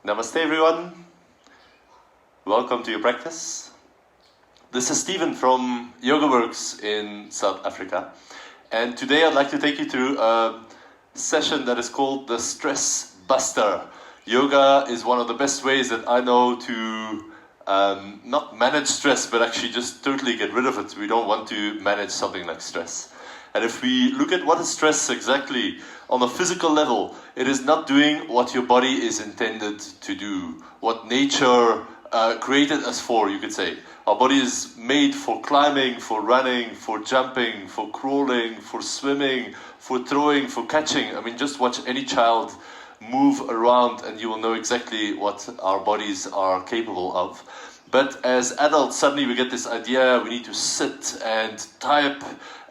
Namaste everyone, welcome to your practice. This is Stephen from YogaWorks in South Africa, and today I'd like to take you through a session that is called the Stress Buster. Yoga is one of the best ways that I know to not manage stress, but actually just totally get rid of it. We don't want to manage something like stress. And if we look at what is stress exactly, on a physical level, it is not doing what your body is intended to do, what nature created us for, you could say. Our body is made for climbing, for running, for jumping, for crawling, for swimming, for throwing, for catching. I mean, just watch any child move around and you will know exactly what our bodies are capable of. But as adults, suddenly we get this idea we need to sit and type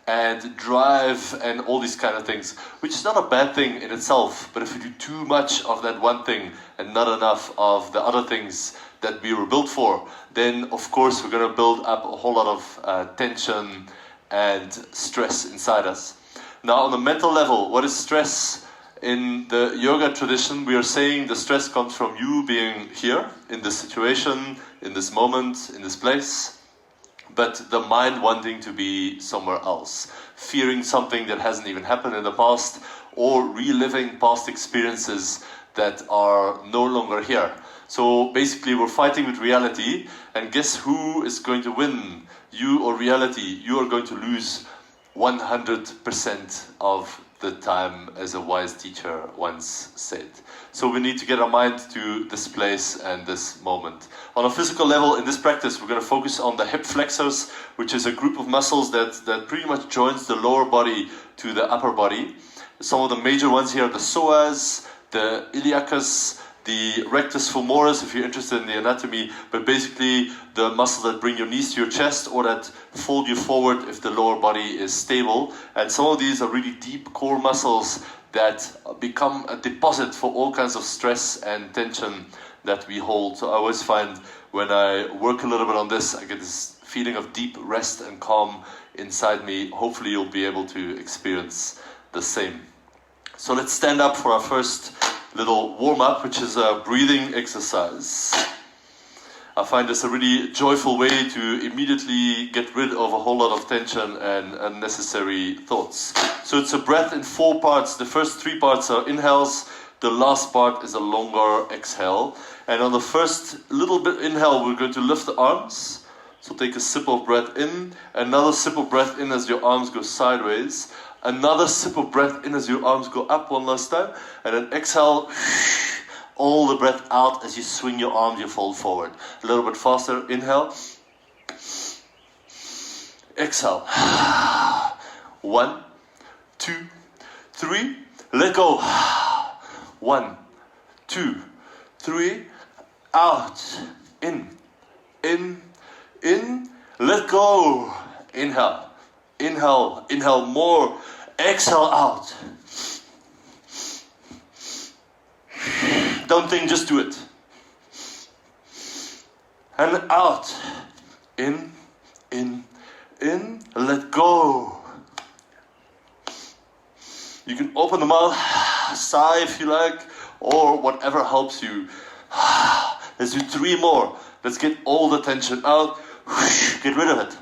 and drive and all these kind of things, which is not a bad thing in itself, but if we do too much of that one thing and not enough of the other things that we were built for, then of course we're going to build up a whole lot of tension and stress inside us. Now on the mental level, what is stress? In the yoga tradition, we are saying the stress comes from you being here, in this situation, in this moment, in this place, but the mind wanting to be somewhere else, fearing something that hasn't even happened in the past, or reliving past experiences that are no longer here. So basically we're fighting with reality, and guess who is going to win? You or reality? You are going to lose 100% of the time, as a wise teacher once said. So we need to get our mind to this place and this moment. On a physical level, in this practice, we're going to focus on the hip flexors, which is a group of muscles that pretty much joins the lower body to the upper body. Some of the major ones here are the psoas, the iliacus, the rectus femoris, if you're interested in the anatomy, but basically the muscles that bring your knees to your chest or that fold you forward if the lower body is stable. And some of these are really deep core muscles that become a deposit for all kinds of stress and tension that we hold. So I always find when I work a little bit on this, I get this feeling of deep rest and calm inside me. Hopefully you'll be able to experience the same. So let's stand up for our first little warm-up, which is a breathing exercise. I find this a really joyful way to immediately get rid of a whole lot of tension and unnecessary thoughts. So it's a breath in 4 parts. The first 3 parts are inhales. The last part is a longer exhale. And on the first little bit inhale, we're going to lift the arms. So take a sip of breath in, another sip of breath in as your arms go sideways, another sip of breath in as your arms go up one last time, and then exhale all the breath out as you swing your arms, you fold forward. A little bit faster, inhale, exhale. 1, 2, 3, let go. 1, 2, 3, out, in, let go. Inhale, inhale, inhale more, exhale out. Don't think, just do it. And out, in, let go. You can open the mouth, sigh if you like, or whatever helps you. Let's do 3 more. Let's get all the tension out. Get rid of it.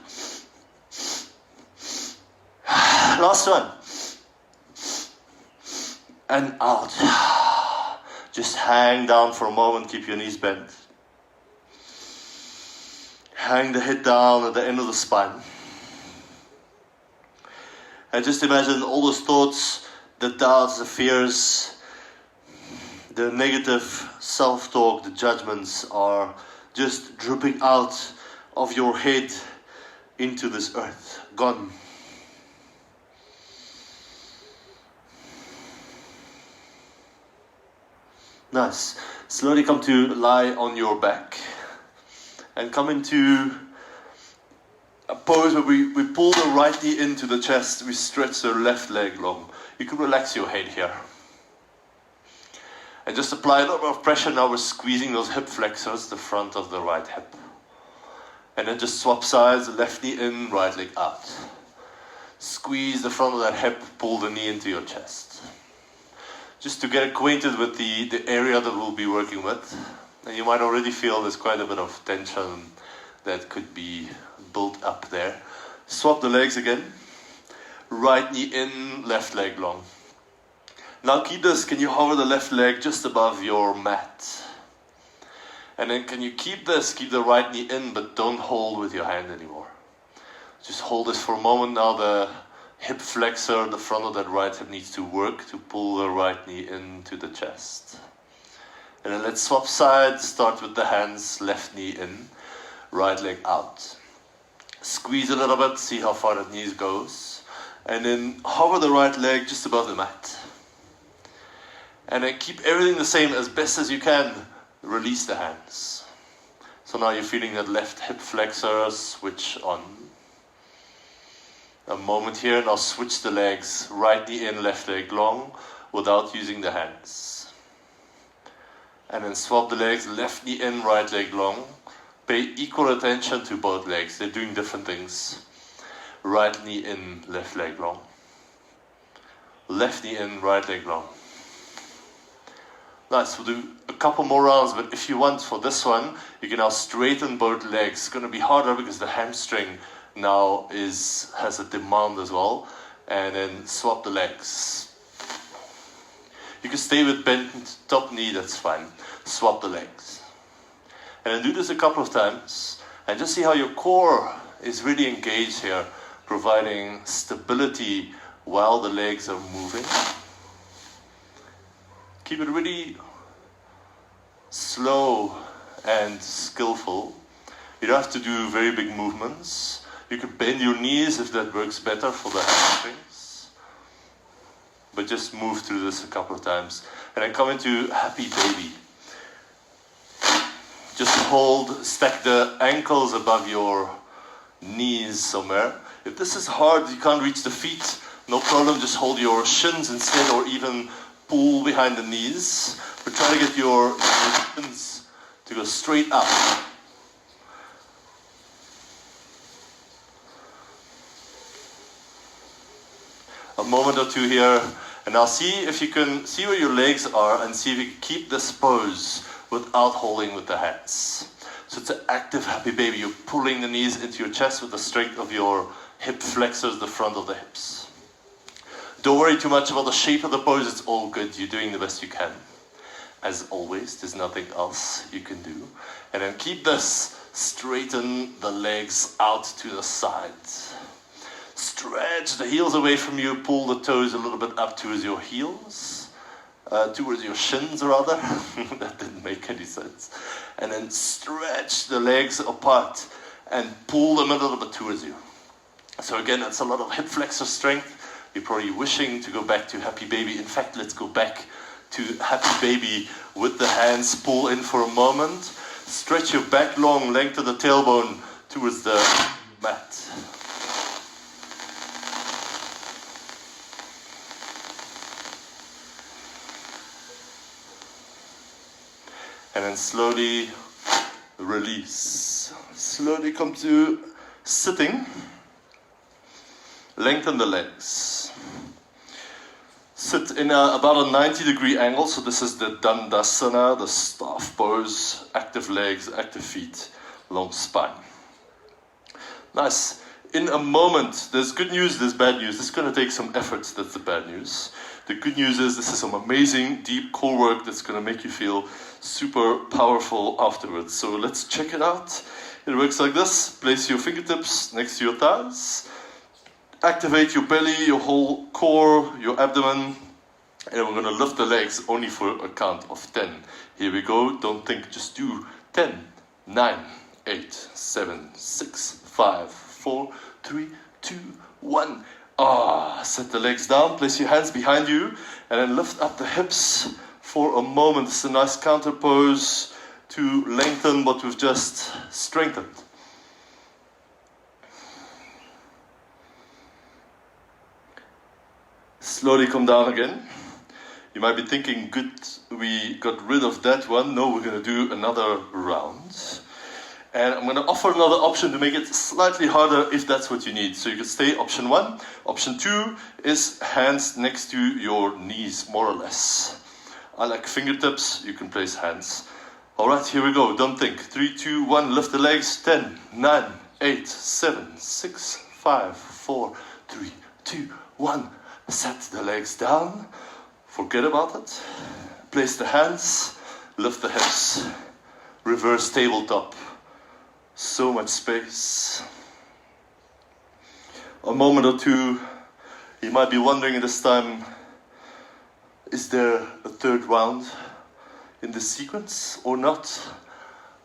Last one. And out. Just hang down for a moment, keep your knees bent. Hang the head down at the end of the spine. And just imagine all those thoughts, the doubts, the fears, the negative self-talk, the judgments are just dripping out of your head into this earth. Gone. Nice. Slowly come to lie on your back and come into a pose where we pull the right knee into the chest, we stretch the left leg long. You can relax your head here. And just apply a little bit of pressure. Now we're squeezing those hip flexors, the front of the right hip. And then just swap sides, left knee in, right leg out. Squeeze the front of that hip, pull the knee into your chest. just to get acquainted with the area that we'll be working with. And you might already feel there's quite a bit of tension that could be built up there. Swap the legs again. Right knee in, left leg long. Now keep this, can you hover the left leg just above your mat? And then can you keep the right knee in, but don't hold with your hand anymore. Just hold this for a moment. Now the hip flexor, the front of that right hip needs to work to pull the right knee into the chest. And then let's swap sides, start with the hands, left knee in, right leg out. Squeeze a little bit, see how far that knee goes. And then hover the right leg just above the mat. And then keep everything the same as best as you can. Release the hands. So now you're feeling that left hip flexor switch on. A moment here, now switch the legs. Right knee in, left leg long, without using the hands. And then swap the legs, left knee in, right leg long. Pay equal attention to both legs, they're doing different things. Right knee in, left leg long. Left knee in, right leg long. Nice, we'll do a couple more rounds, but if you want for this one, you can now straighten both legs. It's going to be harder because the hamstring now has a demand as well. And then swap the legs. You can stay with bent top knee, that's fine. Swap the legs. And then do this a couple of times. And just see how your core is really engaged here, providing stability while the legs are moving. Keep it really slow and skillful. You don't have to do very big movements. You can bend your knees if that works better for the hamstrings. But just move through this a couple of times. And then come into happy baby. Just hold, stack the ankles above your knees somewhere. If this is hard, you can't reach the feet, no problem, just hold your shins instead, or even pull behind the knees, but try to get your shins to go straight up. A moment or two here, and now see if you can see where your legs are and see if you can keep this pose without holding with the hands. So it's an active happy baby. You're pulling the knees into your chest with the strength of your hip flexors, the front of the hips. Don't worry too much about the shape of the pose, it's all good. You're doing the best you can. As always, there's nothing else you can do. And then keep this, straighten the legs out to the side. Stretch the heels away from you, pull the toes a little bit up towards your heels. Towards your shins rather. That didn't make any sense. And then stretch the legs apart and pull them a little bit towards you. So again, that's a lot of hip flexor strength. You're probably wishing to go back to happy baby. In fact, let's go back to happy baby with the hands. Pull in for a moment. Stretch your back long, lengthen the tailbone towards the mat. And then slowly release. Slowly come to sitting. Lengthen the legs. Sit in about a 90-degree angle. So this is the Dandasana, the staff pose. Active legs, active feet, long spine. Nice. In a moment, there's good news, there's bad news. This is going to take some effort, that's the bad news. The good news is this is some amazing deep core work that's going to make you feel super powerful afterwards. So let's check it out. It works like this. Place your fingertips next to your thighs. Activate your belly, your whole core, your abdomen. And we're going to lift the legs only for a count of 10. Here we go. Don't think, just do 10, 9, 8, 7, 6, 5, 4, 3, 2, 1. Set the legs down, place your hands behind you, and then lift up the hips for a moment. It's a nice counter pose to lengthen what we've just strengthened. Slowly come down again. You might be thinking, good, we got rid of that one. No, we're going to do another round. And I'm going to offer another option to make it slightly harder if that's what you need. So you can stay option 1. Option 2 is hands next to your knees, more or less. I like fingertips, you can place hands. Alright, here we go, don't think. 3, 2, 1, lift the legs. 10, 9, 8, 7, 6, 5, 4, 3, 2, 1. Set the legs down. Forget about it. Place the hands, lift the hips. Reverse tabletop. So much space. A moment or two, you might be wondering at this time, is there a third round in this sequence or not?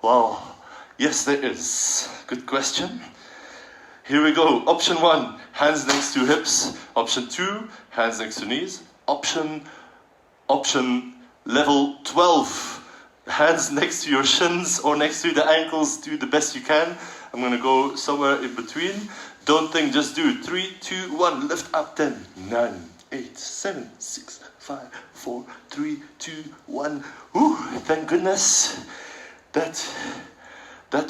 Well, yes there is. Good question. Here we go. Option 1, hands next to hips. Option 2, hands next to knees. Option level 12. Hands next to your shins or next to the ankles, do the best you can. I'm going to go somewhere in between. Don't think, just do it. 3, 2, 1, lift up. 10, 9, 8, 7, 6, 5, 4, 3, 2, 1. Ooh, thank goodness. That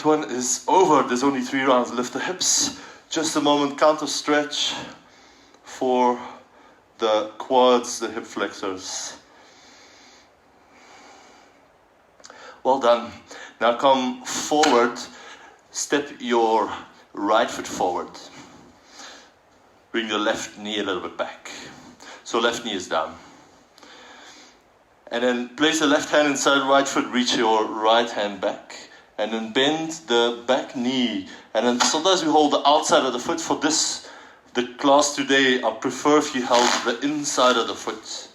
one is over. There's only 3 rounds. Lift the hips. Just a moment, counter stretch for the quads, the hip flexors. Well done. Now come forward, step your right foot forward. Bring the left knee a little bit back. So left knee is down. And then place the left hand inside the right foot, reach your right hand back. And then bend the back knee. And then sometimes we hold the outside of the foot. For this, the class today, I prefer if you held the inside of the foot.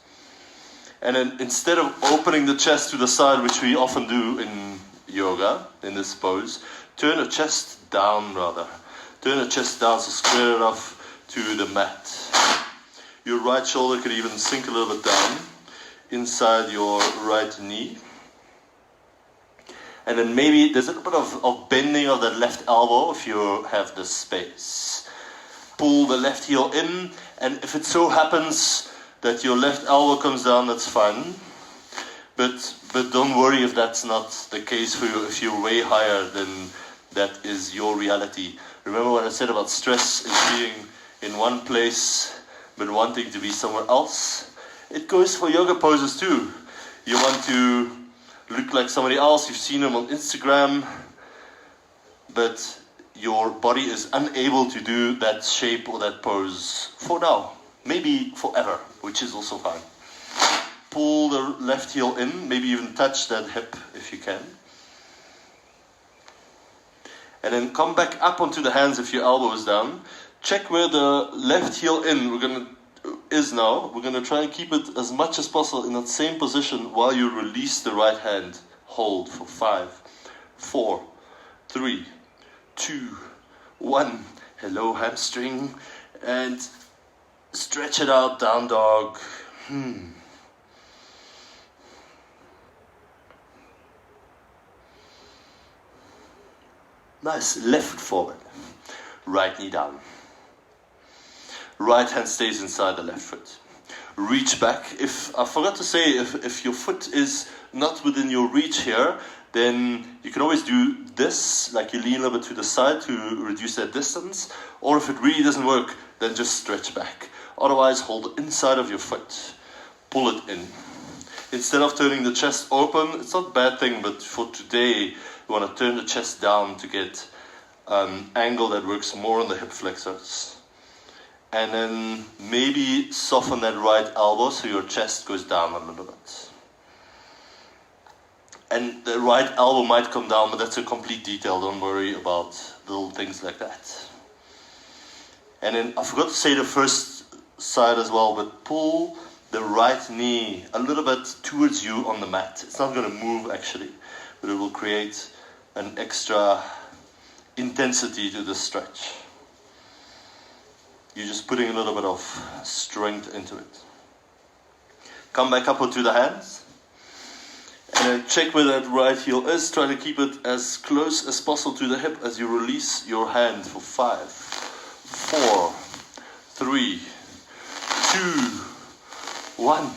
And then instead of opening the chest to the side, which we often do in yoga, in this pose, turn the chest down rather. Turn the chest down, so square it off to the mat. Your right shoulder could even sink a little bit down inside your right knee. And then maybe there's a little bit of bending of that left elbow if you have the space. Pull the left heel in, and if it so happens that your left elbow comes down, that's fine. But don't worry if that's not the case for you. If you're way higher, then that is your reality. Remember what I said about stress is being in one place but wanting to be somewhere else? It goes for yoga poses too. You want to look like somebody else, you've seen them on Instagram, but your body is unable to do that shape or that pose for now. Maybe forever, which is also fine. Pull the left heel in, maybe even touch that hip if you can. And then come back up onto the hands if your elbow is down. Check where the left heel in is now. We're going to try and keep it as much as possible in that same position while you release the right hand. Hold for 5, 4, 3, 2, 1. Hello, hamstring. And stretch it out, down dog. Nice, left foot forward. Right knee down. Right hand stays inside the left foot. Reach back. I forgot to say, if your foot is not within your reach here, then you can always do this, like you lean a little bit to the side to reduce that distance. Or if it really doesn't work, then just stretch back. Otherwise, hold the inside of your foot. Pull it in. Instead of turning the chest open, it's not a bad thing, but for today, you want to turn the chest down to get an angle that works more on the hip flexors. And then maybe soften that right elbow so your chest goes down a little bit. And the right elbow might come down, but that's a complete detail. Don't worry about little things like that. And then I forgot to say the first side as well, but pull the right knee a little bit towards you on the mat. It's not going to move actually, but it will create an extra intensity to the stretch. You're just putting a little bit of strength into it. Come back up onto the hands. And then check where that right heel is. Try to keep it as close as possible to the hip as you release your hand for 5, 4, 3, 2, 1.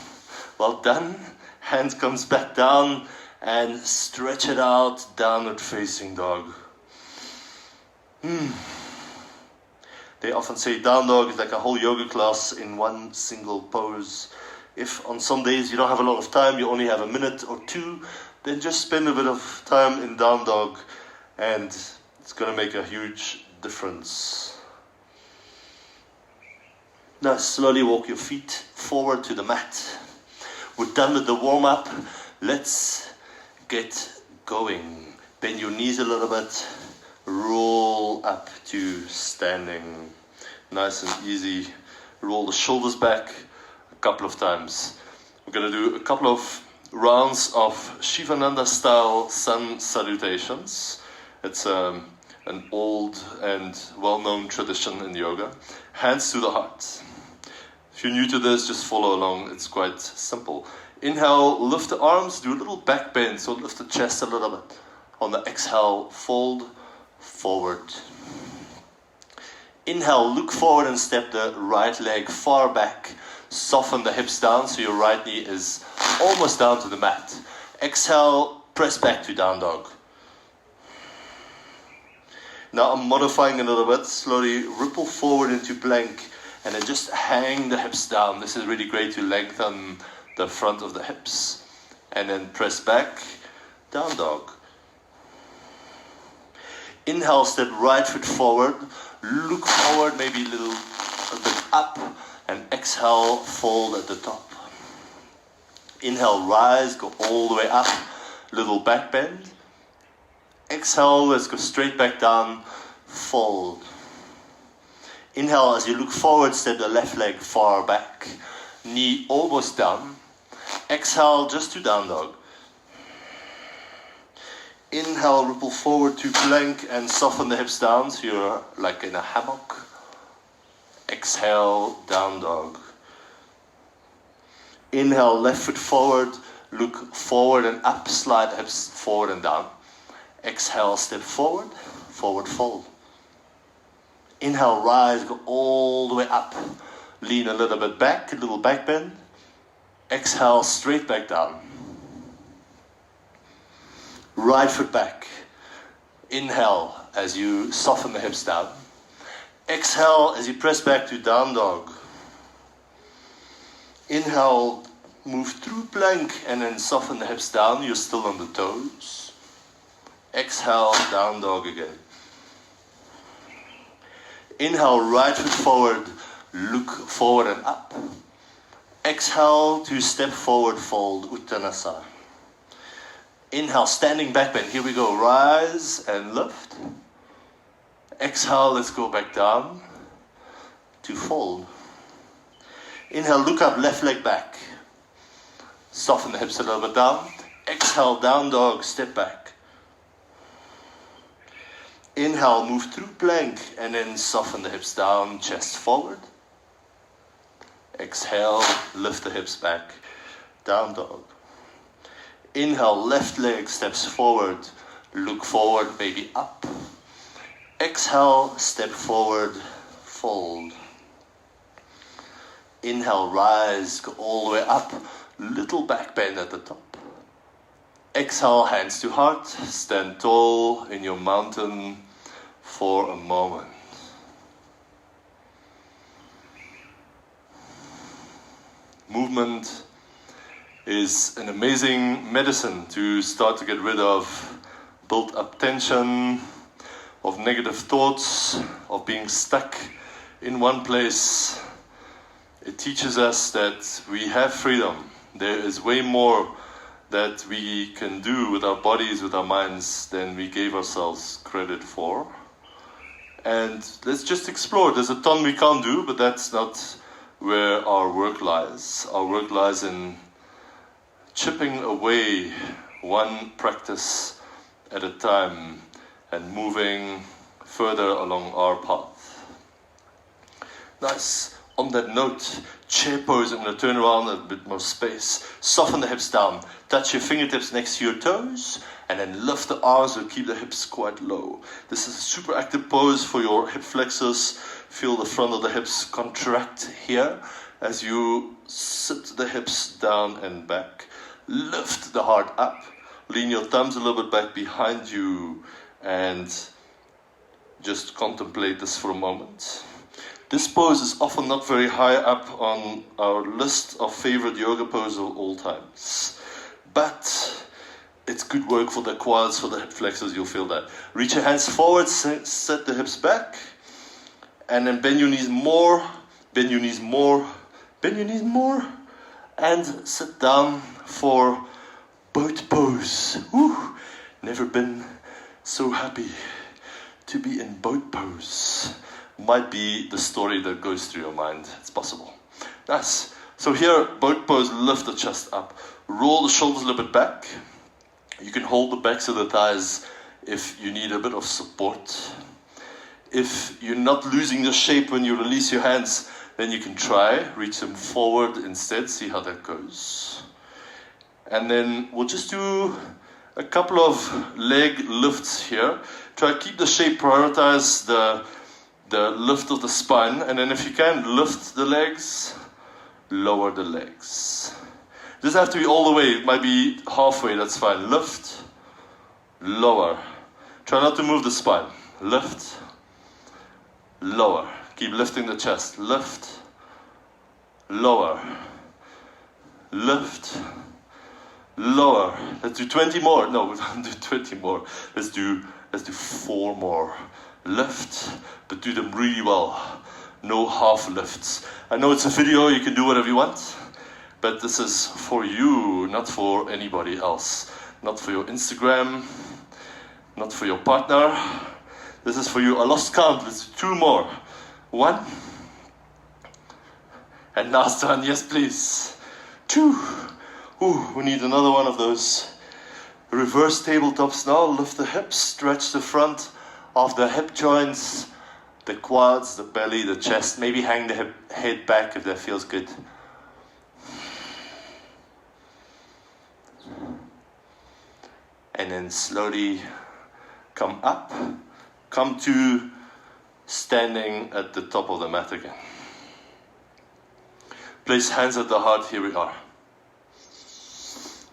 Well done. Hand comes back down and stretch it out, downward facing dog. They often say down dog is like a whole yoga class in one single pose. If on some days you don't have a lot of time, you only have a minute or two, then just spend a bit of time in down dog and it's going to make a huge difference. Now slowly walk your feet forward to the mat. We're done with the warm-up. Let's get going. Bend your knees a little bit. Roll up to standing. Nice and easy. Roll the shoulders back a couple of times. We're going to do a couple of rounds of Shivananda style sun salutations. It's an old and well-known tradition in yoga. Hands to the heart. If you're new to this, just follow along. It's quite simple. Inhale, lift the arms, do a little back bend, so lift the chest a little bit. On the exhale, fold forward. Inhale, look forward and step the right leg far back. Soften the hips down so your right knee is almost down to the mat. Exhale, press back to down dog. Now I'm modifying a little bit. Slowly ripple forward into plank and then just hang the hips down. This is really great to lengthen the front of the hips. And then press back, down dog. Inhale, step right foot forward. Look forward, maybe a bit up. And exhale, fold at the top. Inhale, rise, go all the way up. Little back bend. Exhale, let's go straight back down. Fold. Inhale, as you look forward, step the left leg far back. Knee almost down. Exhale, just to down dog. Inhale, ripple forward to plank and soften the hips down so you're like in a hammock. Exhale, down dog. Inhale, left foot forward, look forward and up, slide the hips forward and down. Exhale, step forward, forward fold. Inhale, rise, go all the way up. Lean a little bit back, a little back bend. Exhale, straight back down. Right foot back. Inhale as you soften the hips down. Exhale as you press back to down dog. Inhale, move through plank and then soften the hips down. You're still on the toes. Exhale, down dog again. Inhale, right foot forward, look forward and up. Exhale to step forward, fold, Uttanasana. Inhale, standing back bend. Here we go. Rise and lift. Exhale, let's go back down to fold. Inhale, look up, left leg back. Soften the hips a little bit down. Exhale, down dog, step back. Inhale, move through plank and then soften the hips down, chest forward. Exhale, lift the hips back, down dog. Inhale, left leg steps forward, look forward, maybe up. Exhale, step forward, fold. Inhale, rise, go all the way up, little back bend at the top. Exhale, hands to heart, stand tall in your mountain for a moment. Movement is an amazing medicine to start to get rid of built up tension, of negative thoughts, of being stuck in one place. It teaches us that we have freedom. There is way more that we can do with our bodies, with our minds, than we gave ourselves credit for. And let's just explore. There's a ton we can't do, but that's not where our work lies. Our work lies in chipping away one practice at a time and moving further along our path. Nice. On that note, chair pose. I'm going to turn around a bit more space. Soften the hips down. Touch your fingertips next to your toes and then lift the arms and keep the hips quite low. This is a super active pose for your hip flexors. Feel the front of the hips contract here as you sit the hips down and back. Lift the heart up. Lean your thumbs a little bit back behind you and just contemplate this for a moment. This pose is often not very high up on our list of favorite yoga poses of all times. But it's good work for the quads, for the hip flexors, you'll feel that. Reach your hands forward, set the hips back, and then bend your knees more, bend your knees more, bend your knees more, and sit down for boat pose. Woo! Never been so happy to be in boat pose. Might be the story that goes through your mind. It's possible. Nice. So here, boat pose, lift the chest up. Roll the shoulders a little bit back. You can hold the backs of the thighs if you need a bit of support. If you're not losing the shape when you release your hands, then you can try. Reach them forward instead. See how that goes. And then we'll just do a couple of leg lifts here. Try to keep the shape, prioritize the lift of the spine, and then if you can, lift the legs, lower the legs. Doesn't have to be all the way, it might be halfway, that's fine. Lift, lower. Try not to move the spine. Lift, lower. Keep lifting the chest. Lift, lower. Lift, lower. Let's do 20 more. No, we don't do 20 more. Let's do 4 more. Lift, but do them really well. No half lifts. I know it's a video, you can do whatever you want, but this is for you, not for anybody else. Not for your Instagram, not for your partner. This is for you. I lost count. Let's do 2 more. 1. And last one, yes please. 2. Ooh, we need another one of those. Reverse tabletops now. Lift the hips, stretch the front of the hip joints, the quads, the belly, the chest. Maybe hang the head back if that feels good. And then slowly come up, come to standing at the top of the mat again. Place hands at the heart, here we are.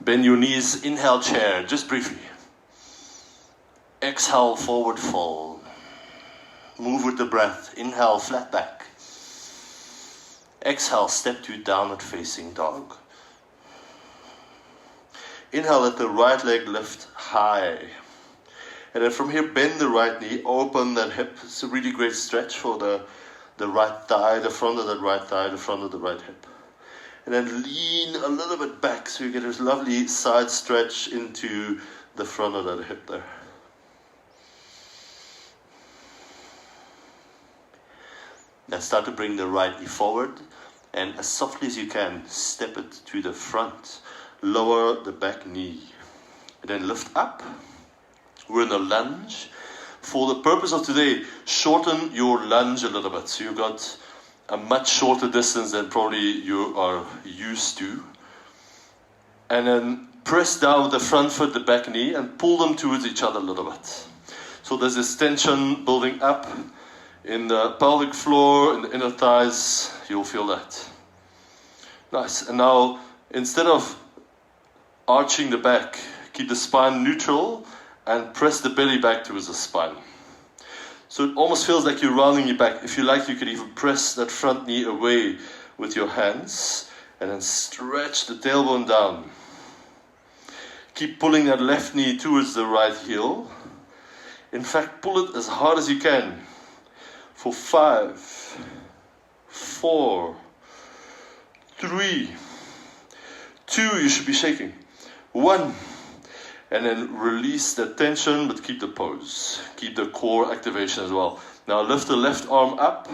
Bend your knees, inhale chair, just briefly. Exhale, forward fold. Move with the breath. Inhale, flat back. Exhale, step to downward facing dog. Inhale, let the right leg lift high. And then from here, bend the right knee, open that hip. It's a really great stretch for the right thigh, the front of that right thigh, the front of the right hip. And then lean a little bit back so you get this lovely side stretch into the front of that hip there. Then start to bring the right knee forward, and as softly as you can, step it to the front. Lower the back knee. And then lift up. We're in a lunge. For the purpose of today, shorten your lunge a little bit. So you've got a much shorter distance than probably you are used to. And then press down with the front foot, the back knee, and pull them towards each other a little bit. So there's this tension building up in the pelvic floor, in the inner thighs. You'll feel that. Nice. And now, instead of arching the back, keep the spine neutral and press the belly back towards the spine. So it almost feels like you're rounding your back. If you like, you could even press that front knee away with your hands and then stretch the tailbone down. Keep pulling that left knee towards the right heel. In fact, pull it as hard as you can. For 5, 4, 3, 2, you should be shaking. 1, and then release the tension, but keep the pose. Keep the core activation as well. Now lift the left arm up.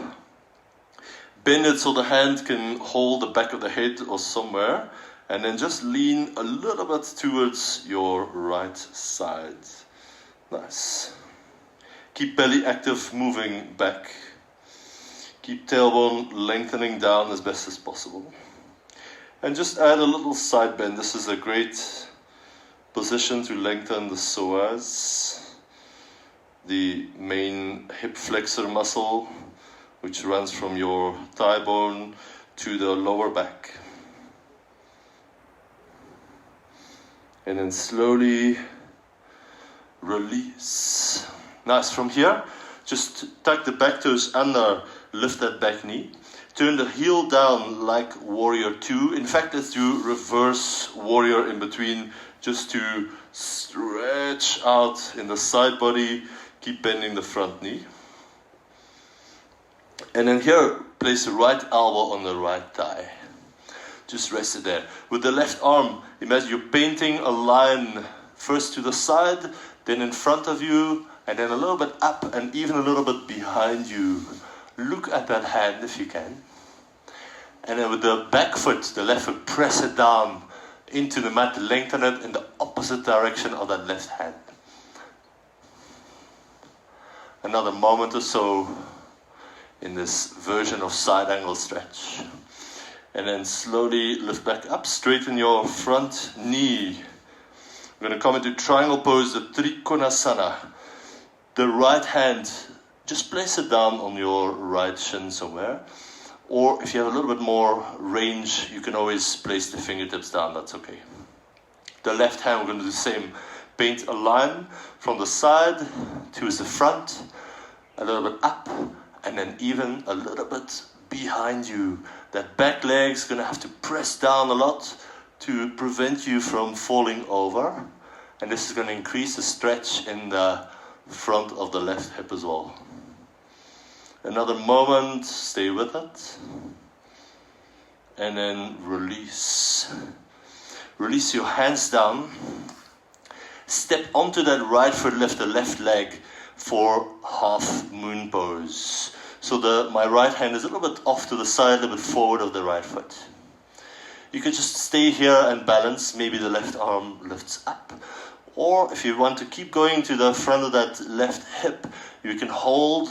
Bend it so the hand can hold the back of the head or somewhere. And then just lean a little bit towards your right side. Nice. Keep belly active, moving back. Keep tailbone lengthening down as best as possible. And just add a little side bend. This is a great position to lengthen the psoas, the main hip flexor muscle, which runs from your thigh bone to the lower back. And then slowly release. Nice. From here, Just tuck the back toes under, lift that back knee. Turn the heel down like warrior 2. In fact, let's do reverse warrior in between, just to stretch out in the side body. Keep bending the front knee. And then here, place the right elbow on the right thigh. Just rest it there. With the left arm, imagine you're painting a line first to the side, then in front of you, and then a little bit up and even a little bit behind you. Look at that hand if you can. And then with the back foot, the left foot, press it down into the mat, lengthen it in the opposite direction of that left hand. Another moment or so in this version of side angle stretch. And then slowly lift back up, straighten your front knee. We're going to come into triangle pose, the Konasana. The right hand, just place it down on your right shin somewhere. Or if you have a little bit more range, you can always place the fingertips down, that's okay. The left hand, we're going to do the same. Paint a line from the side towards the front, a little bit up, and then even a little bit behind you. That back leg's going to have to press down a lot to prevent you from falling over. And this is going to increase the stretch in the front of the left hip as well. Another moment, stay with it. And then release. Release your hands down. Step onto that right foot, lift the left leg for half moon pose. So my right hand is a little bit off to the side, a little bit forward of the right foot. You can just stay here and balance. Maybe the left arm lifts up. Or if you want to keep going to the front of that left hip, you can hold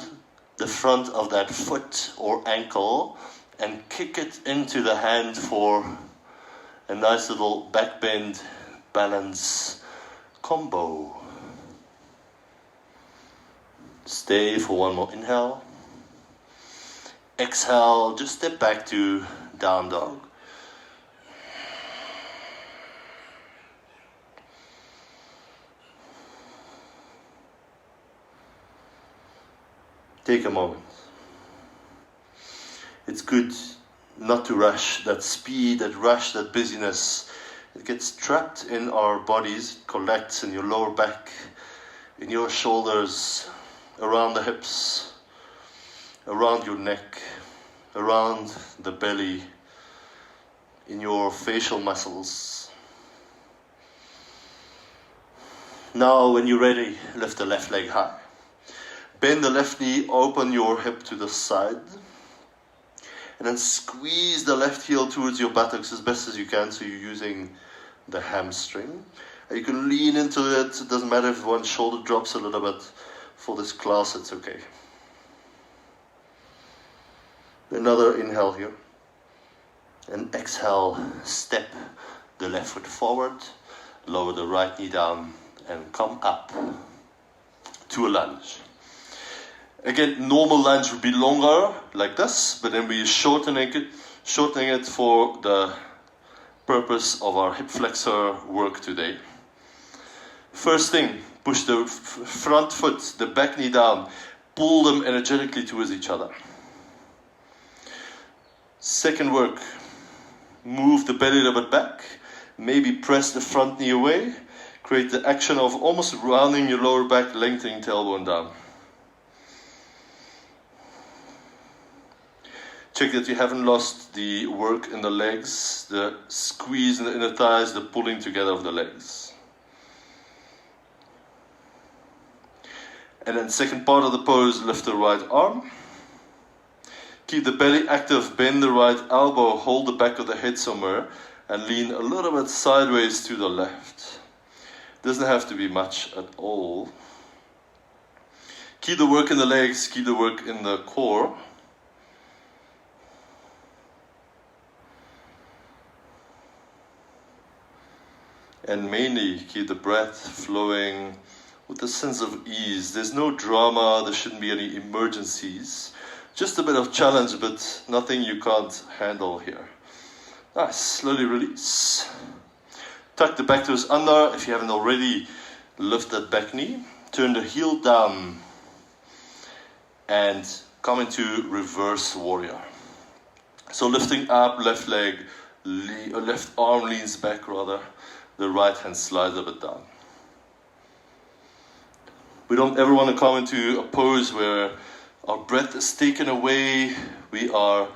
the front of that foot or ankle and kick it into the hand for a nice little back bend balance combo. Stay for one more inhale. Exhale, just step back to down dog. Take a moment. It's good not to rush. That speed, that rush, that busyness, it gets trapped in our bodies, it collects in your lower back, in your shoulders, around the hips, around your neck, around the belly, in your facial muscles. Now, when you're ready, lift the left leg high. Bend the left knee, open your hip to the side. And then squeeze the left heel towards your buttocks as best as you can, so you're using the hamstring. And you can lean into it. It doesn't matter if one shoulder drops a little bit. For this class, it's okay. Another inhale here. And exhale, step the left foot forward. Lower the right knee down and come up to a lunge. Again, normal lunge would be longer, like this, but then we're shortening it for the purpose of our hip flexor work today. First thing, push the front foot, the back knee down, pull them energetically towards each other. Second work, move the belly a little bit back, maybe press the front knee away, create the action of almost rounding your lower back, lengthening tailbone down. Check that you haven't lost the work in the legs, the squeeze in the inner thighs, the pulling together of the legs. And then second part of the pose, lift the right arm. Keep the belly active, bend the right elbow, hold the back of the head somewhere, and lean a little bit sideways to the left. Doesn't have to be much at all. Keep the work in the legs, keep the work in the core. And mainly keep the breath flowing with a sense of ease. There's no drama, there shouldn't be any emergencies. Just a bit of challenge, but nothing you can't handle here. Nice, slowly release. Tuck the back toes under. If you haven't already, lift that back knee. Turn the heel down. and come into reverse warrior. So lifting up, left leg, left arm leans back rather, the right hand slides a bit down. We don't ever want to come into a pose where our breath is taken away, we are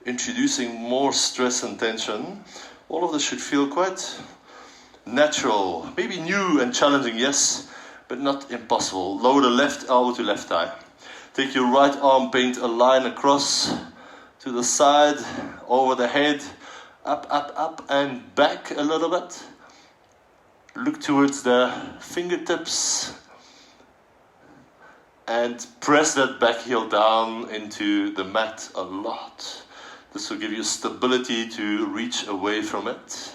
introducing more stress and tension. All of this should feel quite natural, maybe new and challenging, yes, but not impossible. Lower the left elbow to left thigh. Take your right arm, paint a line across to the side, over the head, up, up, up, and back a little bit. Look towards the fingertips and press that back heel down into the mat a lot. This will give you stability to reach away from it.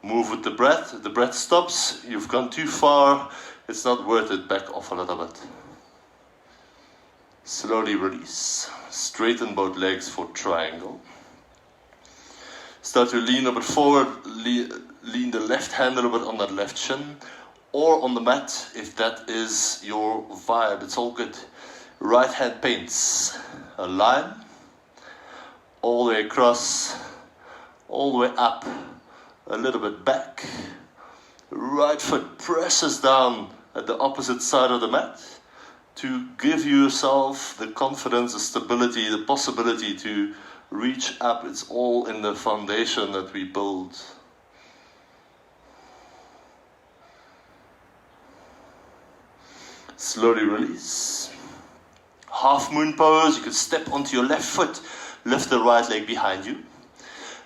Move with the breath. If the breath stops, you've gone too far, it's not worth it. Back off a little bit. Slowly release. Straighten both legs for triangle. Start to lean a bit forward. Lean the left hand a little bit on that left shin, or on the mat if that is your vibe. It's all good. Right hand paints a line all the way across, all the way up, a little bit back. Right foot presses down at the opposite side of the mat to give yourself the confidence, the stability, the possibility to reach up. It's all in the foundation that we build. Slowly release. Half moon pose. You can step onto your left foot, lift the right leg behind you.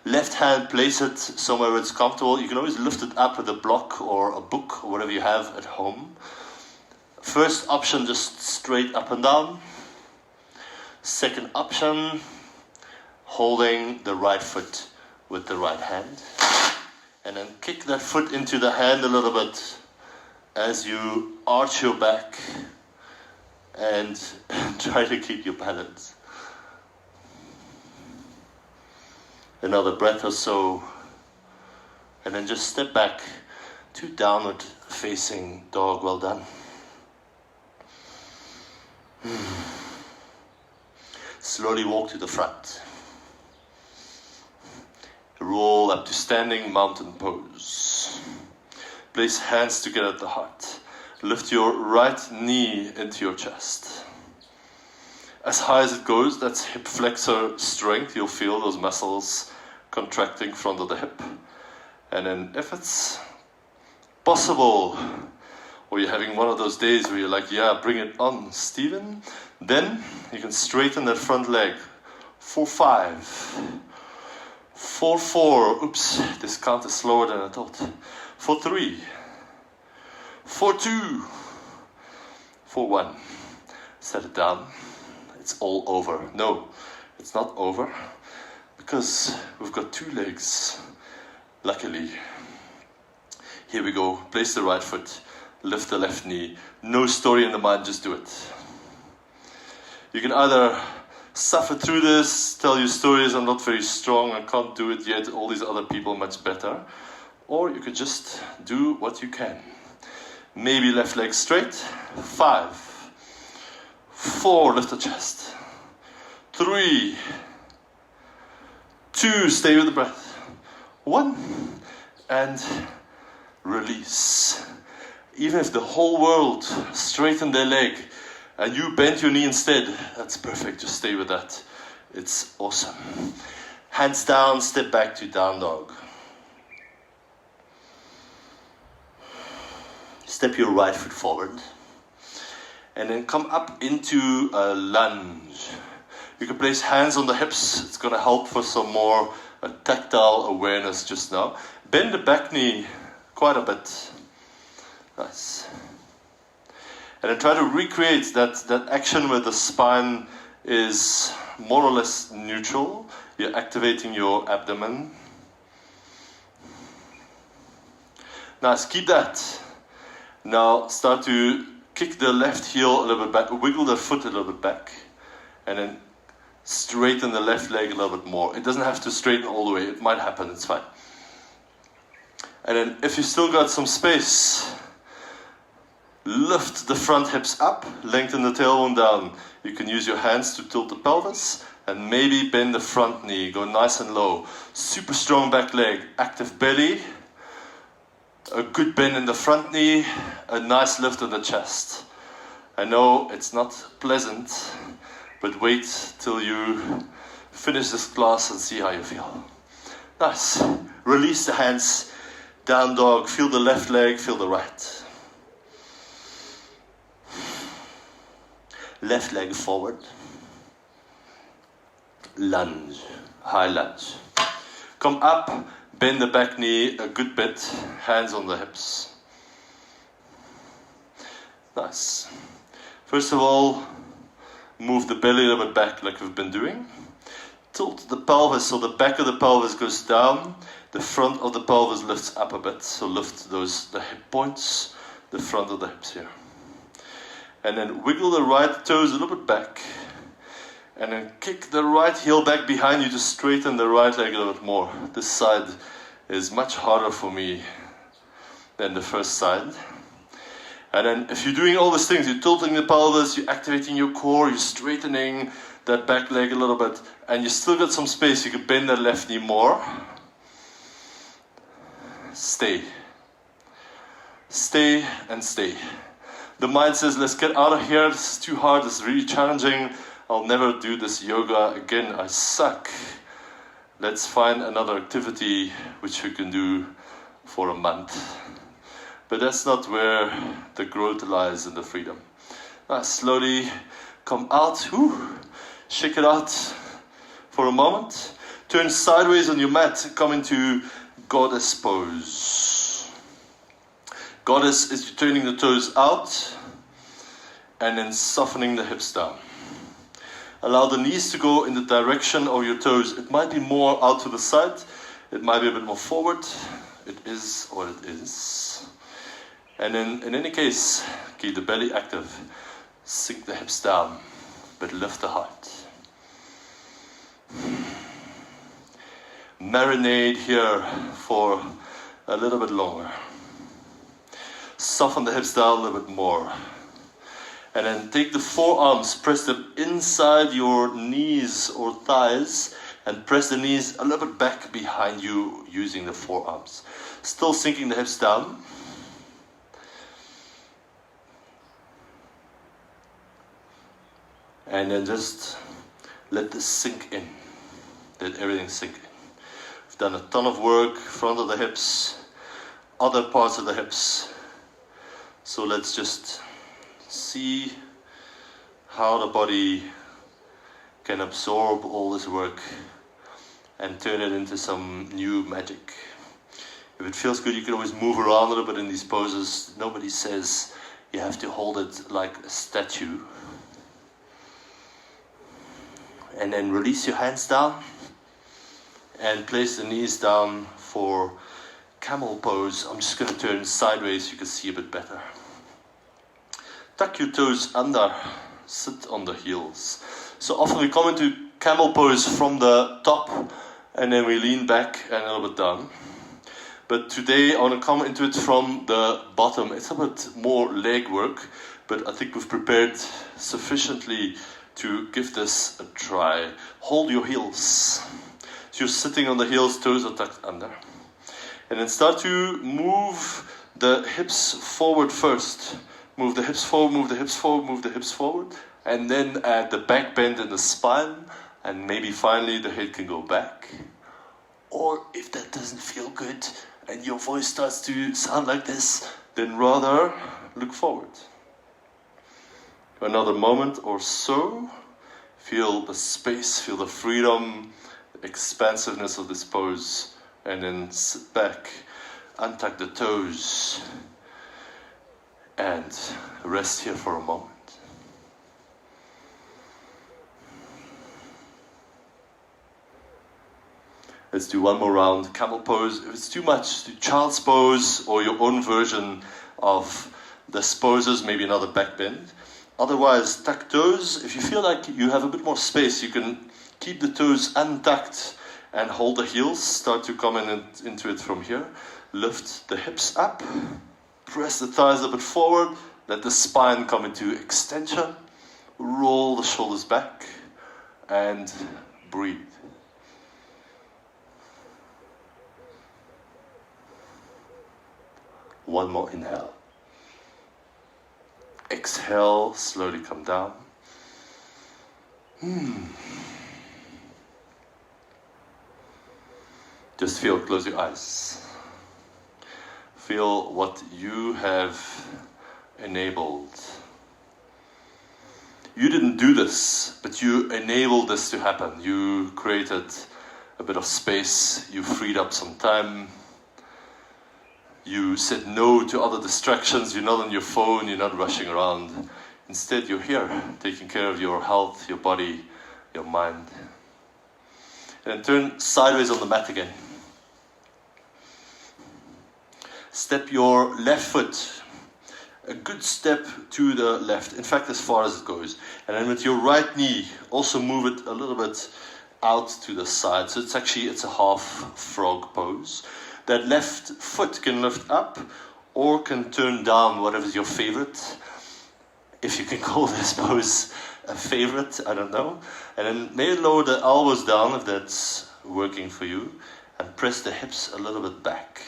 Left hand, place it somewhere where it's comfortable. You can always lift it up with a block or a book or whatever you have at home. First option, just straight up and down. Second option, holding the right foot with the right hand. And then kick that foot into the hand a little bit as you arch your back and try to keep your balance. Another breath or so, and then just step back to downward facing dog. Well done. Slowly walk to the front. Roll up to standing mountain pose. Place hands together at the heart. Lift your right knee into your chest. As high as it goes, that's hip flexor strength. You'll feel those muscles contracting front of the hip. And then if it's possible, or you're having one of those days where you're like, yeah, bring it on, Stephen, then you can straighten that front leg. 4-5. 4-4. Oops, this count is slower than I thought. 4-3. 4-2. 4-1. Set it down. It's all over. No, it's not over, because we've got two legs, luckily. Here we go. Place the right foot, lift the left knee. No story in the mind, just do it. You can either suffer through this, tell your stories, I'm not very strong, I can't do it yet, all these other people much better. Or you could just do what you can. Maybe left leg straight. 5. 4, lift the chest. 3, 2, stay with the breath. 1, and release. Even if the whole world straightened their leg and you bent your knee instead, that's perfect, just stay with that. It's awesome. Hands down, step back to down dog. Step your right foot forward. And then come up into a lunge. You can place hands on the hips. It's going to help for some more tactile awareness just now. Bend the back knee quite a bit. Nice. And then try to recreate that action where the spine is more or less neutral. You're activating your abdomen. Nice, keep that. Now start to kick the left heel a little bit back, wiggle the foot a little bit back, and then straighten the left leg a little bit more. It doesn't have to straighten all the way, it might happen, it's fine. And then if you still got some space, Lift the front hips up, lengthen the tailbone down. You can use your hands to tilt the pelvis and maybe bend the front knee. Go nice and low. Super strong back leg, active belly. A good bend in the front knee, a nice lift in the chest. I know it's not pleasant, but wait till you finish this class and see how you feel. Nice. Release the hands, down dog. Feel the left leg, feel the right. Left leg forward. Lunge, high lunge. Come up, bend the back knee a good bit, hands on the hips. Nice. First of all, move the belly a little bit back like we've been doing. Tilt the pelvis so the back of the pelvis goes down, the front of the pelvis lifts up a bit. So lift the hip points, the front of the hips here. And then wiggle the right toes a little bit back. And then kick the right heel back behind you to straighten the right leg a little bit more. This side is much harder for me than the first side. And then if you're doing all these things, you're tilting the pelvis, you're activating your core, you're straightening that back leg a little bit, and you still got some space, you can bend that left knee more. Stay. Stay and stay. The mind says, let's get out of here, this is too hard, this is really challenging, I'll never do this yoga again, I suck. Let's find another activity which we can do for a month. But that's not where the growth lies in the freedom. Slowly come out, shake it out for a moment. Turn sideways on your mat, come into Goddess pose. Goddess is turning the toes out and then softening the hips down. Allow the knees to go in the direction of your toes. It might be more out to the side. It might be a bit more forward. It is what it is. And then, in any case, keep the belly active. Sink the hips down, but lift the heart. Marinate here for a little bit longer. Soften the hips down a little bit more. And then take the forearms, press them inside your knees or thighs, and press the knees a little bit back behind you using the forearms. Still sinking the hips down. And then just let this sink in. Let everything sink in. We've done a ton of work, front of the hips, other parts of the hips. So let's just see how the body can absorb all this work and turn it into some new magic. If it feels good, you can always move around a little bit in these poses. Nobody says you have to hold it like a statue. And then release your hands down and place the knees down for Camel Pose. I'm just going to turn sideways so you can see a bit better. Tuck your toes under, sit on the heels. So often we come into Camel Pose from the top and then we lean back and a little bit down. But today I want to come into it from the bottom. It's a bit more leg work, but I think we've prepared sufficiently to give this a try. Hold your heels. So you're sitting on the heels, toes are tucked under. And then start to move the hips forward first. Move the hips forward, move the hips forward, move the hips forward. And then add the back bend in the spine. And maybe finally the head can go back. Or if that doesn't feel good and your voice starts to sound like this, then rather look forward. Another moment or so. Feel the space, feel the freedom, the expansiveness of this pose. And then sit back, untuck the toes, and rest here for a moment. Let's do one more round. Camel Pose. If it's too much, do Child's Pose or your own version of this poses, maybe another back bend. Otherwise, tuck toes. If you feel like you have a bit more space, you can keep the toes untucked and hold the heels. Start to come into it from here. Lift the hips up. Press the thighs a bit forward. Let the spine come into extension. Roll the shoulders back and breathe. One more inhale. Exhale, slowly come down. Just feel, close your eyes. Feel what you have enabled. You didn't do this, but you enabled this to happen. You created a bit of space, you freed up some time. You said no to other distractions, you're not on your phone, you're not rushing around. Instead, you're here, taking care of your health, your body, your mind. And then turn sideways on the mat again. Step your left foot a good step to the left, in fact as far as it goes. And then with your right knee, also move it a little bit out to the side. So it's a half frog pose. That left foot can lift up or can turn down, whatever is your favorite. If you can call this pose a favorite, I don't know. And then maybe lower the elbows down if that's working for you. And press the hips a little bit back.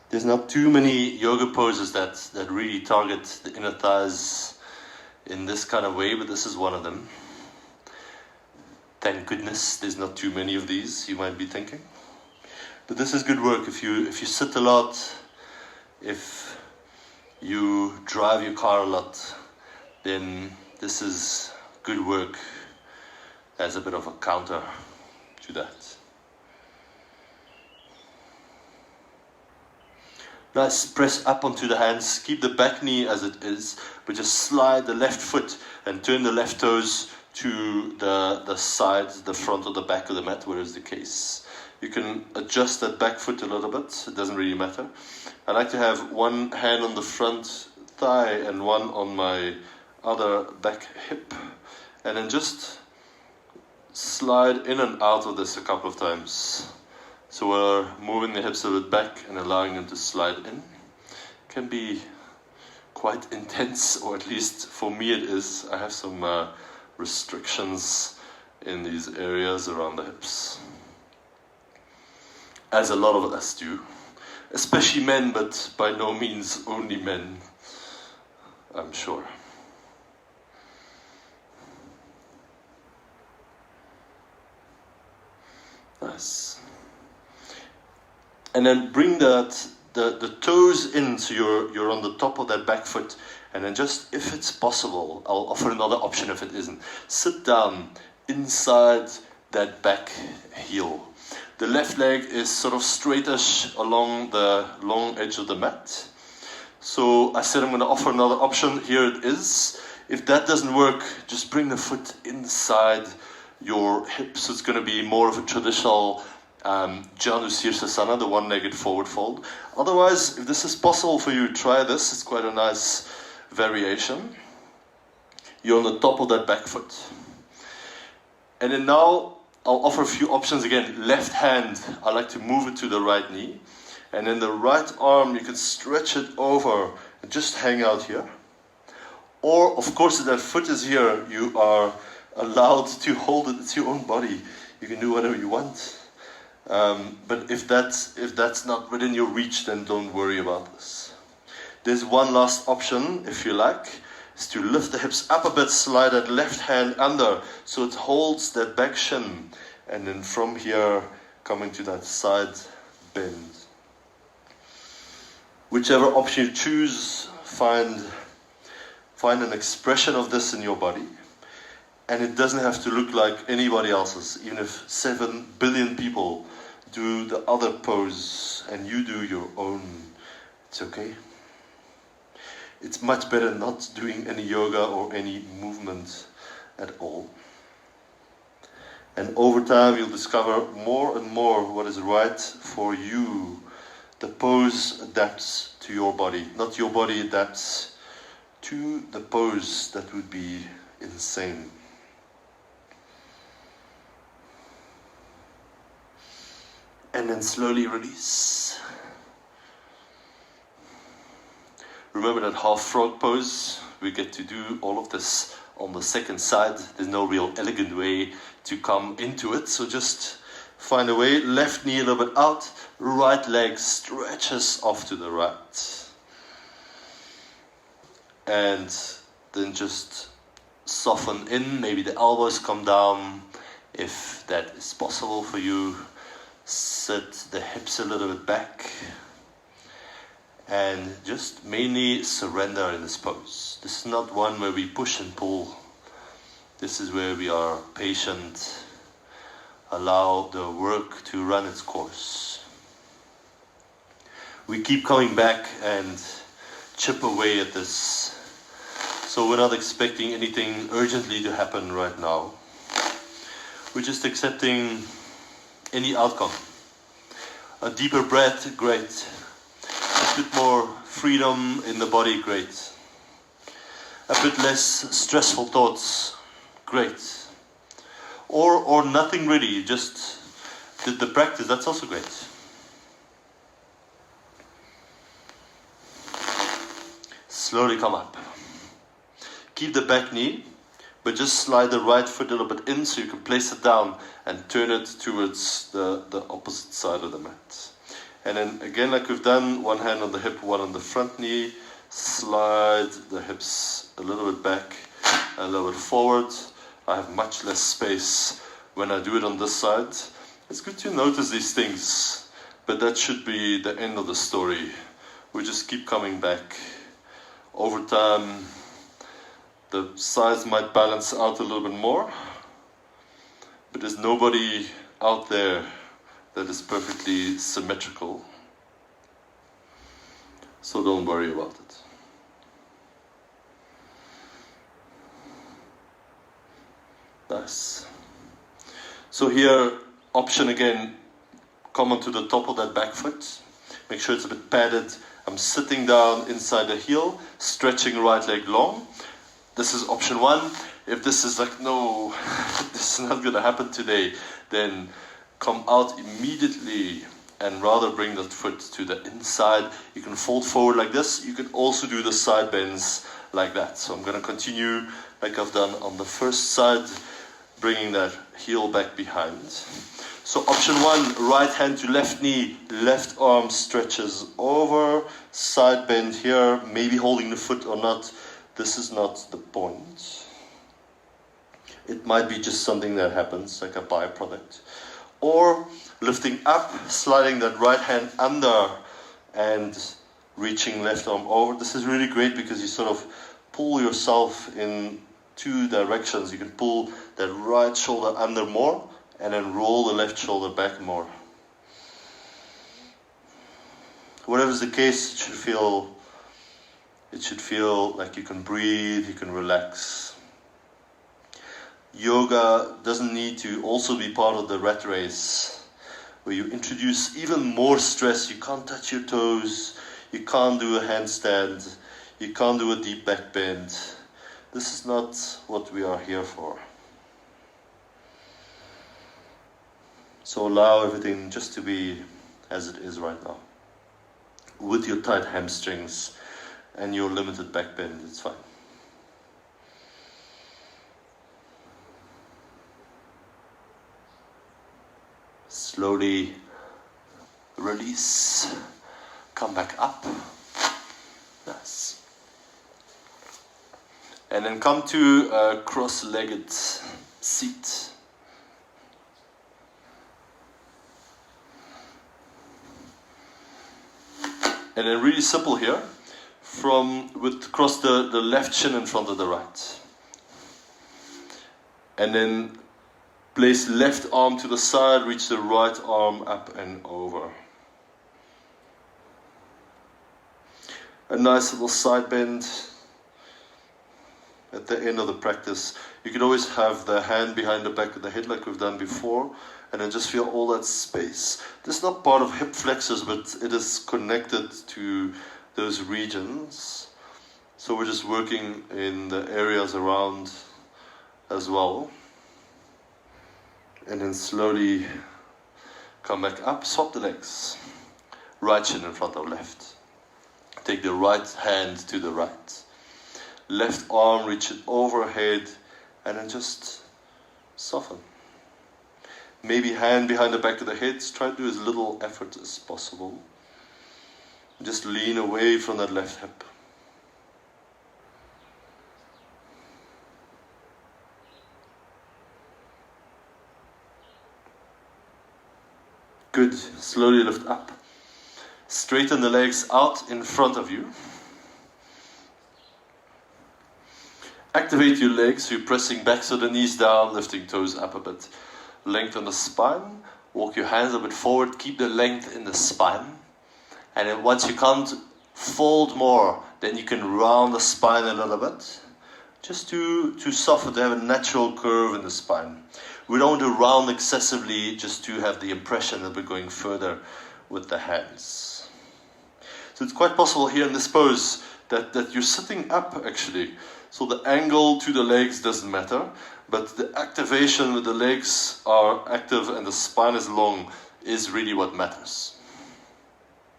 There's not too many yoga poses that really target the inner thighs in this kind of way, but this is one of them. Thank goodness there's not too many of these, you might be thinking. But this is good work. If you sit a lot, if you drive your car a lot, then this is good work as a bit of a counter to that. Nice, press up onto the hands, keep the back knee as it is, but just slide the left foot and turn the left toes to the side, the front or the back of the mat, where is the case. You can adjust that back foot a little bit, it doesn't really matter. I like to have one hand on the front thigh and one on my other back hip, and then just slide in and out of this a couple of times. So we're moving the hips a bit back and allowing them to slide in. Can be quite intense, or at least for me it is. I have some restrictions in these areas around the hips, as a lot of us do, especially men, but by no means only men, I'm sure. Nice. And then bring the toes in, so you're on the top of that back foot. And then just, if it's possible, I'll offer another option if it isn't. Sit down inside that back heel. The left leg is sort of straightish along the long edge of the mat. So I said I'm going to offer another option. Here it is. If that doesn't work, just bring the foot inside your hips. So it's going to be more of a traditional Janu Sirsasana, the one-legged forward fold. Otherwise, if this is possible for you, try this. It's quite a nice variation. You're on the top of that back foot. And then now, I'll offer a few options again. Left hand, I like to move it to the right knee. And then the right arm, you can stretch it over and just hang out here. Or, of course, if that foot is here, you are allowed to hold it. It's your own body. You can do whatever you want. But if that's not within your reach, then don't worry about this. There's one last option, if you like, is to lift the hips up a bit, slide that left hand under, so it holds that back shin, and then from here, coming to that side bend. Whichever option you choose, find an expression of this in your body. And it doesn't have to look like anybody else's. Even if 7 billion people do the other pose and you do your own, it's okay. It's much better not doing any yoga or any movement at all. And over time you'll discover more and more what is right for you. The pose adapts to your body, not your body adapts to the pose. That would be insane. And then slowly release. Remember that half frog pose? We get to do all of this on the second side. There's no real elegant way to come into it, so just find a way. Left knee a little bit out, right leg stretches off to the right. And then just soften in, maybe the elbows come down if that is possible for you. Sit the hips a little bit back and just mainly surrender in this pose. This is not one where we push and pull. This is where we are patient, allow the work to run its course. We keep coming back and chip away at this. So we're not expecting anything urgently to happen right now. We're just accepting any outcome. A deeper breath, great. A bit more freedom in the body, great. A bit less stressful thoughts, great. Or nothing really, you just did the practice, that's also great. Slowly come up. Keep the back knee, but just slide the right foot a little bit in so you can place it down and turn it towards the opposite side of the mat. And then again, like we've done, one hand on the hip, one on the front knee, slide the hips a little bit back, a little bit forward. I have much less space when I do it on this side. It's good to notice these things, but that should be the end of the story. We just keep coming back. Over time, the sides might balance out a little bit more, but there's nobody out there that is perfectly symmetrical. So don't worry about it. Nice. So here, option again, come onto the top of that back foot. Make sure it's a bit padded. I'm sitting down inside the heel, stretching right leg long. This is option one. If this is like, no, this is not going to happen today, then come out immediately and rather bring that foot to the inside. You can fold forward like this. You can also do the side bends like that. So I'm going to continue like I've done on the first side, bringing that heel back behind. So option one, right hand to left knee, left arm stretches over, side bend here, maybe holding the foot or not. This is not the point. It might be just something that happens, like a byproduct. Or lifting up, sliding that right hand under and reaching left arm over. This is really great because you sort of pull yourself in two directions. You can pull that right shoulder under more and then roll the left shoulder back more. Whatever's the case, it should feel like you can breathe, you can relax. Yoga doesn't need to also be part of the rat race, where you introduce even more stress. You can't touch your toes, you can't do a handstand, you can't do a deep back bend. This is not what we are here for. So allow everything just to be as it is right now. With your tight hamstrings and your limited back bend, it's fine. Slowly release, come back up. Nice. And then come to a cross-legged seat. And then really simple here, cross the left shin in front of the right. And then place left arm to the side, reach the right arm up and over. A nice little side bend at the end of the practice. You can always have the hand behind the back of the head like we've done before, and then just feel all that space. This is not part of hip flexors, but it is connected to those regions. So we're just working in the areas around as well. And then slowly Come back up, swap the legs. Right shin in front of left. Take the right hand to the right. Left arm, reach it overhead, and then just soften. Maybe hand behind the back of the head. Try to do as little effort as possible. Just lean away from that left hip. Good. Slowly lift up. Straighten the legs out in front of you. Activate your legs, so you're pressing back, so the knees down, lifting toes up a bit. Lengthen the spine. Walk your hands a bit forward. Keep the length in the spine. And then once you can't fold more, then you can round the spine a little bit. Just to soften, to have a natural curve in the spine. We don't want to round excessively, just to have the impression that we're going further with the hands. So it's quite possible here in this pose that you're sitting up actually. So the angle to the legs doesn't matter, but the activation with the legs are active and the spine is long is really what matters.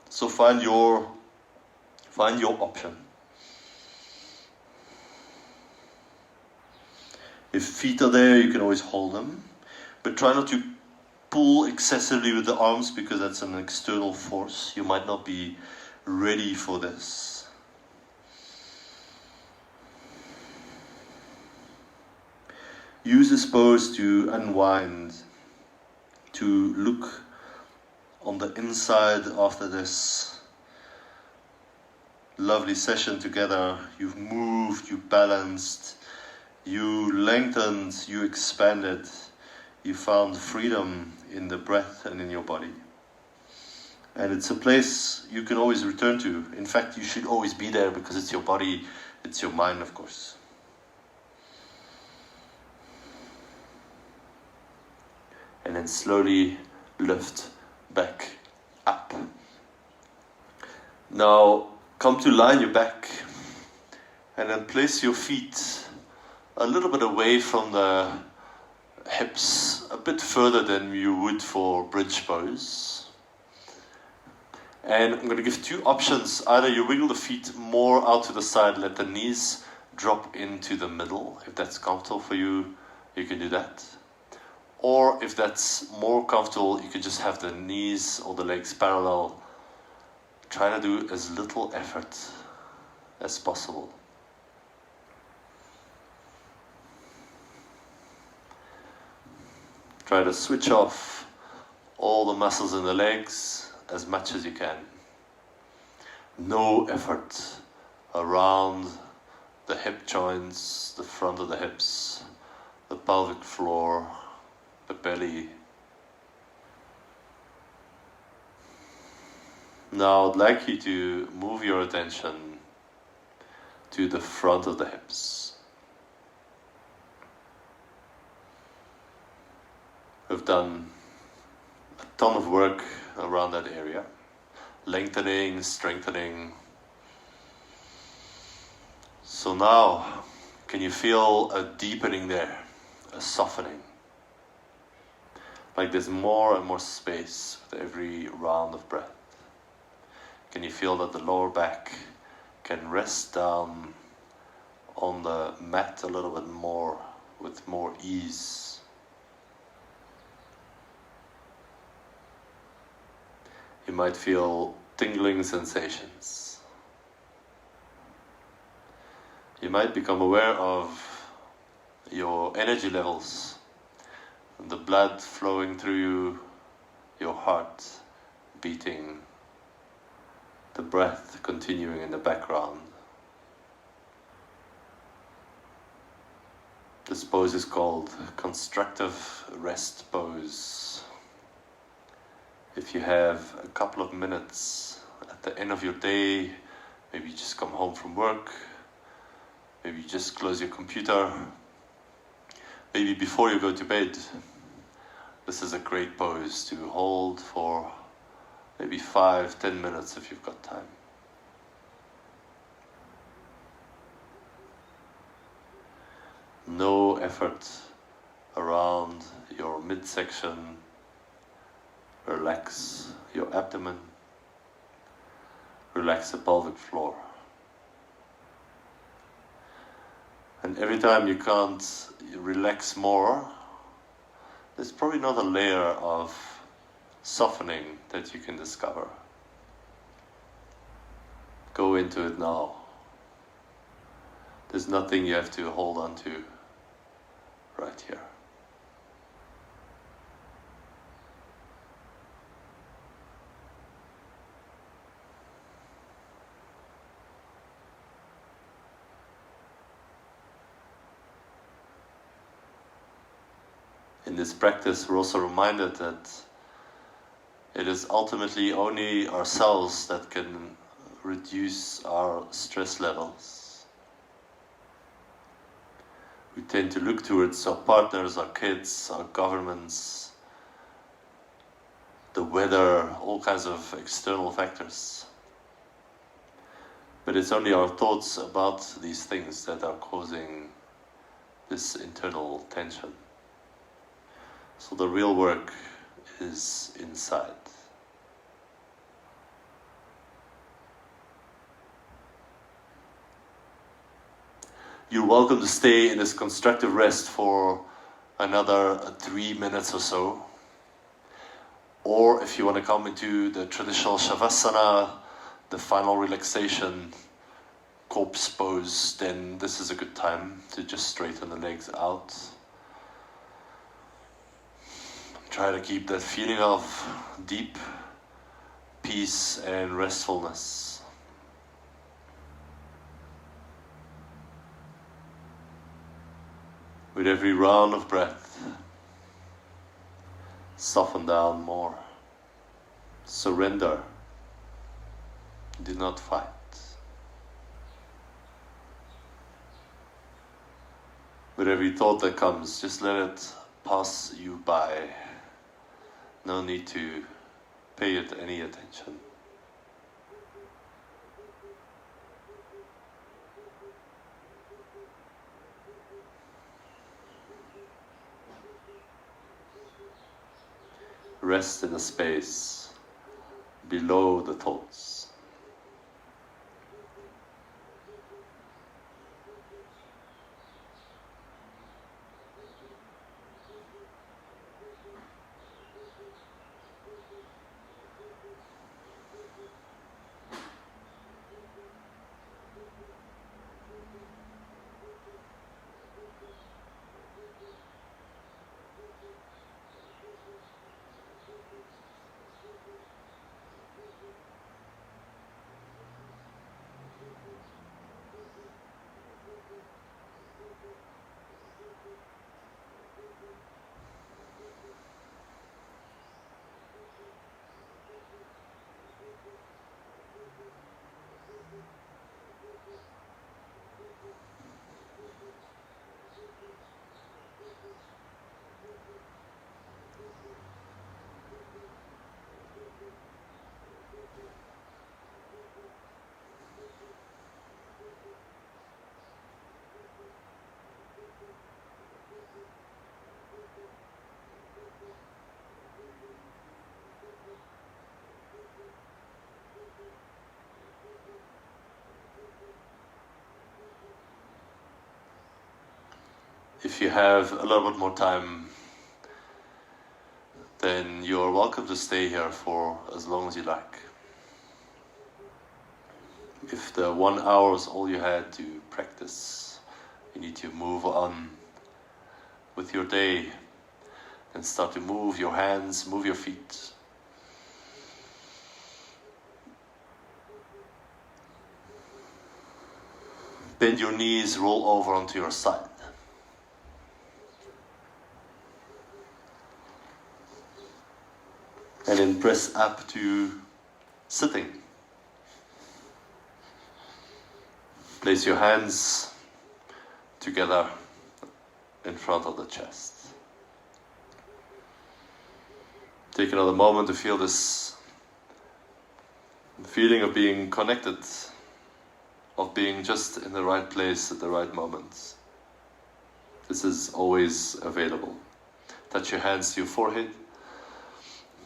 So find your option. If feet are there, you can always hold them, but try not to pull excessively with the arms because that's an external force. You might not be ready for this. Use this pose to unwind, to look on the inside after this lovely session together. You've moved, you balanced, you lengthened, you expanded, you found freedom in the breath and in your body. And it's a place you can always return to. In fact, you should always be there because it's your body, it's your mind, of course. And then slowly lift back up. Now come to lie on your back and then place your feet a little bit away from the hips, a bit further than you would for bridge pose. And I'm going to give two options. Either you wiggle the feet more out to the side, let the knees drop into the middle. If that's comfortable for you, you can do that. Or if that's more comfortable, you can just have the knees or the legs parallel. Try to do as little effort as possible. Try to switch off all the muscles in the legs as much as you can. No effort around the hip joints, the front of the hips, the pelvic floor, the belly. Now I'd like you to move your attention to the front of the hips. We've done a ton of work around that area. Lengthening, strengthening. So now, can you feel a deepening there? A softening? Like there's more and more space with every round of breath. Can you feel that the lower back can rest down on the mat a little bit more, with more ease? You might feel tingling sensations. You might become aware of your energy levels, the blood flowing through you, your heart beating, the breath continuing in the background. This pose is called Constructive Rest Pose. If you have a couple of minutes at the end of your day, maybe you just come home from work, maybe you just close your computer, maybe before you go to bed, this is a great pose to hold for maybe 5-10 minutes if you've got time. No effort around your midsection, Relax your abdomen. Relax the pelvic floor. And every time you can't relax more, there's probably another layer of softening that you can discover. Go into it now. There's nothing you have to hold on to right here. In this practice, we're also reminded that it is ultimately only ourselves that can reduce our stress levels. We tend to look towards our partners, our kids, our governments, the weather, all kinds of external factors. But it's only our thoughts about these things that are causing this internal tension. So the real work is inside. You're welcome to stay in this constructive rest for another 3 minutes or so. Or if you want to come into the traditional Savasana, the final relaxation, corpse pose, then this is a good time to just straighten the legs out. Try to keep that feeling of deep peace and restfulness. With every round of breath, soften down more. Surrender. Do not fight. With every thought that comes, just let it pass you by. No need to pay it any attention. Rest in a space below the thoughts. If you have a little bit more time, then you're welcome to stay here for as long as you like. If the 1 hour is all you had to practice, you need to move on with your day and start to move your hands, move your feet. Bend your knees, roll over onto your side. And then press up to sitting. Place your hands together in front of the chest. Take another moment to feel this feeling of being connected, of being just in the right place at the right moment. This is always available. Touch your hands to your forehead.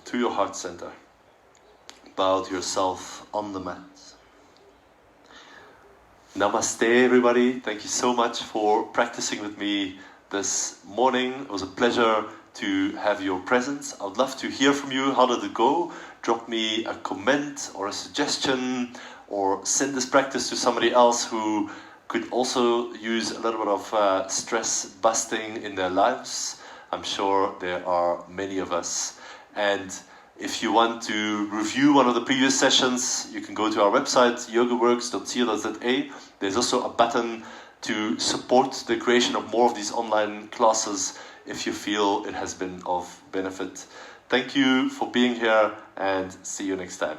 to your heart center. Bow to yourself on the mat. Namaste, everybody. Thank you so much for practicing with me this morning. It was a pleasure to have your presence. I would love to hear from you. How did it go? Drop me a comment or a suggestion, or send this practice to somebody else who could also use a little bit of stress busting in their lives. I'm sure there are many of us. And if you want to review one of the previous sessions, you can go to our website, yogaworks.co.za. There's also a button to support the creation of more of these online classes if you feel it has been of benefit. Thank you for being here, and see you next time.